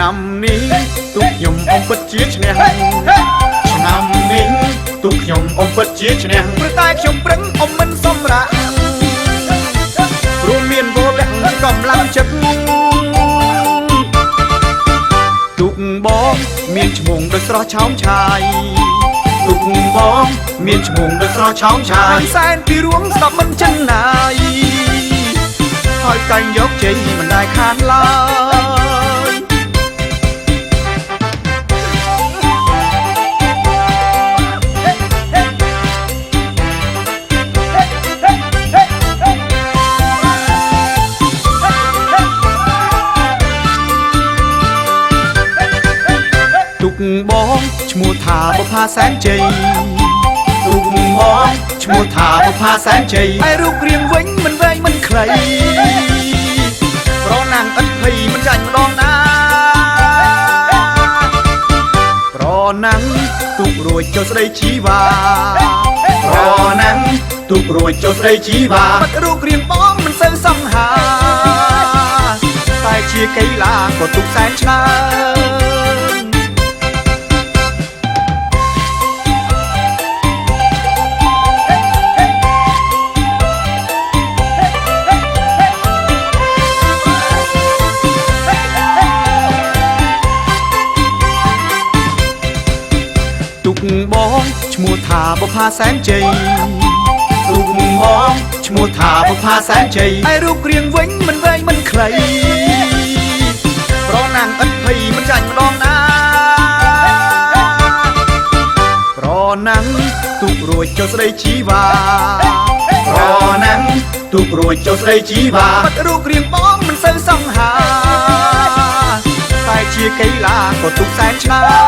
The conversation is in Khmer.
ឆ្នាំនេះទូខ្ញុំអមពិតជាឈ្នះឆ្នាំនេះទូខ្ញុំអមពិតជាឈ្នះព្រោះតែខ្ញុំប្រឹងអមមិនសម្រាប់ព្រោះមានវលៈកំឡាំចិត្តទូកបងមានឈ្មោះដូចស្រស់ឆោមឆាយទូកបងមានឈ្មោះដូចស្រស់ឆោមឆាយសែនពីរួងស្ដាប់មិនចិនណាយហើយតែងយកជ័យមិនដែលខានឡើយទុកបងឈ្មោះថាបុប្ផាសែនជ័យទុកបងឈ្មោះថាបុប្ផាសែនជ័យហើយរូបរាងវិញមិនវែងមិនខ្លីប្រណាំងឥតភ័យមិនចាញ់ម្ដងណាប្រណាំងទុករួចចូលស្ដីជីវ៉ាប្រណាំងទុករួចចូលស្ដីជីវ៉ាបាត់រូបរាងបងមិនសូវសង្ហាតែជាកីឡាក៏ទុកសែនឆ្លើទុកបងឈ្មោះថាបុប្ផាសែនជ័យទុកបងឈ្មោះថាបុប្ផាសែនជ័យហើយរូបរាងវិញមិនវែងមិនខ្លីប្រណាំងឥតភ័យមិនចាញ់ម្ដងណាប្រណាំងទុករួចចូលស្ដីជីវ៉ាប្រណាំងទុករួចចូលស្ដីជីវ៉ាបាត់រូបរាងបងមិនសូវសង្ហាតែជាកីឡាក៏ទុកសែនឆ្លើយ